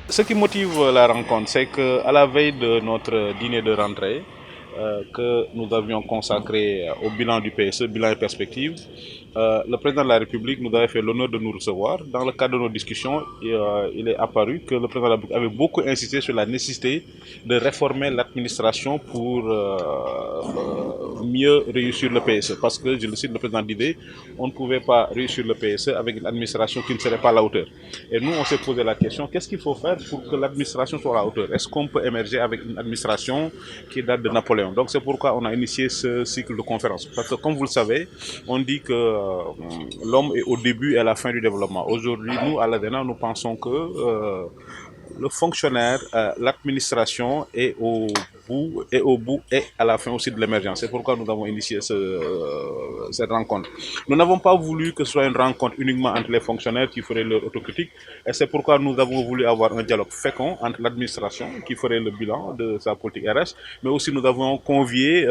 Ce qui motive la rencontre, c'est qu'à la veille de notre dîner de rentrée, que nous avions consacré au bilan du PSE, bilan et perspective, le président de la République nous avait fait l'honneur de nous recevoir. Dans le cadre de nos discussions, il est apparu que le président de la République avait beaucoup insisté sur la nécessité de réformer l'administration pour mieux réussir le PSE. Parce que, je le cite le président d'idée, on ne pouvait pas réussir le PSE avec une administration qui ne serait pas à la hauteur. Et nous, on s'est posé la question, qu'est-ce qu'il faut faire pour que l'administration soit à la hauteur? Est-ce qu'on peut émerger avec une administration qui date de Napoléon? Donc c'est pourquoi on a initié ce cycle de conférences. Parce que comme vous le savez, on dit que l'homme est au début et à la fin du développement. Aujourd'hui, nous, à l'ADENA, nous pensons que le fonctionnaire, l'administration est au bout et à la fin aussi de l'émergence. C'est pourquoi nous avons initié cette rencontre. Nous n'avons pas voulu que ce soit une rencontre uniquement entre les fonctionnaires qui feraient leur autocritique, et c'est pourquoi nous avons voulu avoir un dialogue fécond entre l'administration qui ferait le bilan de sa politique RH, mais aussi nous avons convié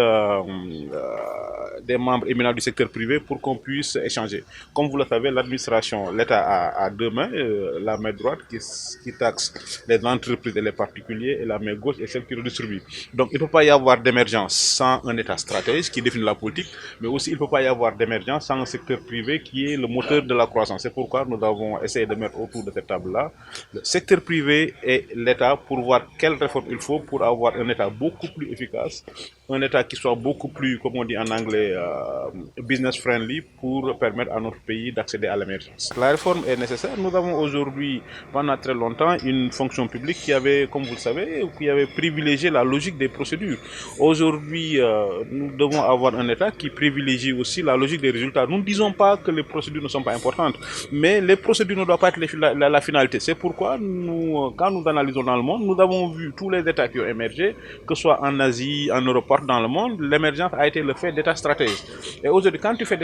des membres éminents du secteur privé pour qu'on puisse échanger. Comme vous le savez, l'administration, l'État a deux mains, la main droite qui taxe les entreprises et les particuliers, et la main gauche est celle qui redistribue. Donc il ne peut pas y avoir d'émergence sans un État stratège qui définit la politique, mais aussi il ne peut pas y avoir d'émergence sans un secteur privé qui est le moteur de la croissance. C'est pourquoi nous avons essayé de mettre autour de cette table-là le secteur privé et l'État pour voir quelle réforme il faut pour avoir un État beaucoup plus efficace, un État qui soit beaucoup plus, comme on dit en anglais, business friendly pour permettre à notre pays d'accéder à l'émergence. La réforme est nécessaire. Nous avons aujourd'hui, pendant très longtemps, une fonction publique qui avait, comme vous le savez, qui avait privilégié la logique des procédures. Aujourd'hui, nous devons avoir un État qui privilégie aussi la logique des résultats. Nous ne disons pas que les procédures ne sont pas importantes, mais les procédures ne doivent pas être la finalité. C'est pourquoi nous, quand nous analysons dans le monde, nous avons vu tous les États qui ont émergé, que ce soit en Asie, en Europe, dans le monde, l'émergence a été le fait d'États stratèges. Et aujourd'hui, quand tu fais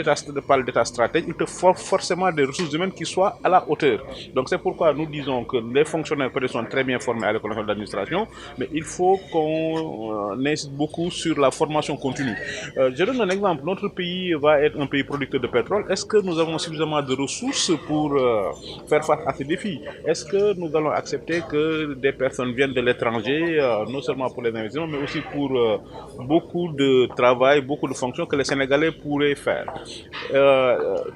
parles d'État stratège, il te faut forcément des ressources humaines qui soient à la hauteur. Donc c'est pourquoi nous disons que les fonctionnaires peut-être sont très bien formés à l'école nationale d'administration, mais il faut qu'on insiste beaucoup sur la formation continue. Je donne un exemple. Notre pays va être un pays producteur de pétrole. Est-ce que nous avons suffisamment de ressources pour faire face à ces défis? Est-ce que nous allons accepter que des personnes viennent de l'étranger, non seulement pour les investissements, mais aussi pour beaucoup de travail, beaucoup de fonctions que les Sénégalais pourraient faire?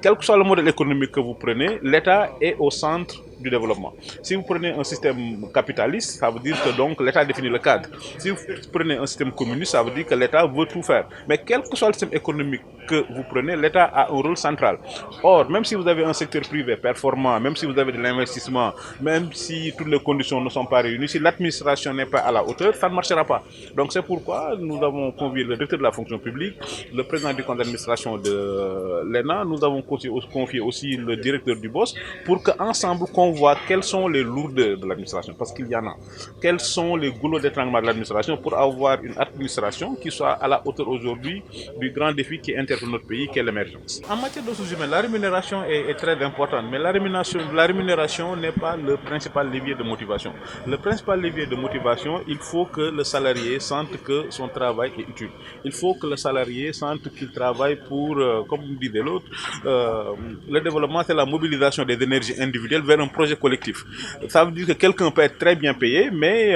Quel que soit le modèle économique que vous prenez, l'État est au centre du développement. Si vous prenez un système capitaliste, ça veut dire que donc l'État définit le cadre. Si vous prenez un système communiste, ça veut dire que l'État veut tout faire. Mais quel que soit le système économique que vous prenez, l'État a un rôle central. Or, même si vous avez un secteur privé performant, même si vous avez de l'investissement, même si toutes les conditions ne sont pas réunies, si l'administration n'est pas à la hauteur, ça ne marchera pas. Donc c'est pourquoi nous avons convié le directeur de la fonction publique, le président du conseil d'administration de l'ENA, nous avons confié aussi le directeur du BOSS pour qu'ensemble, qu'on voit quelles sont les lourdeurs de l'administration, parce qu'il y en a. Quels sont les goulots d'étranglement de l'administration pour avoir une administration qui soit à la hauteur aujourd'hui du grand défi qui interpelle notre pays, qui est l'émergence. En matière de ressources humaines, la rémunération est très importante, mais la rémunération n'est pas le principal levier de motivation. Le principal levier de motivation, il faut que le salarié sente que son travail est utile. Il faut que le salarié sente qu'il travaille pour, comme disait l'autre, le développement, c'est la mobilisation des énergies individuelles vers un projet collectif. Ça veut dire que quelqu'un peut être très bien payé, mais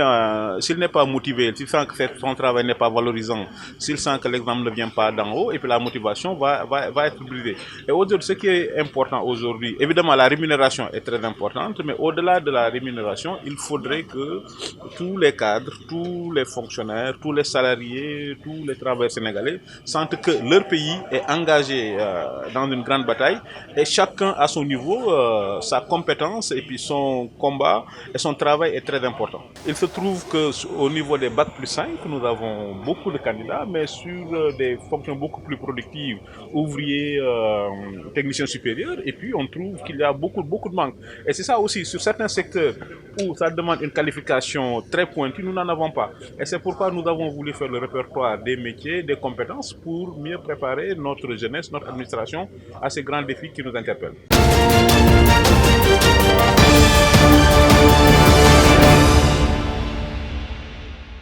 s'il n'est pas motivé, s'il sent que son travail n'est pas valorisant, s'il sent que l'exemple ne vient pas d'en haut, et puis la motivation va être brisée. Et aujourd'hui, ce qui est important aujourd'hui, évidemment la rémunération est très importante, mais au-delà de la rémunération, il faudrait que tous les cadres, tous les fonctionnaires, tous les salariés, tous les travailleurs sénégalais sentent que leur pays est engagé dans une grande bataille, et chacun à son niveau, sa compétence et puis son combat et son travail est très important. Il se trouve qu'au niveau des Bac plus 5, nous avons beaucoup de candidats, mais sur des fonctions beaucoup plus productives, ouvriers, techniciens supérieurs, et puis on trouve qu'il y a beaucoup de manques. Et c'est ça aussi, sur certains secteurs où ça demande une qualification très pointue, nous n'en avons pas. Et c'est pourquoi nous avons voulu faire le répertoire des métiers, des compétences pour mieux préparer notre jeunesse, notre administration à ces grands défis qui nous interpellent.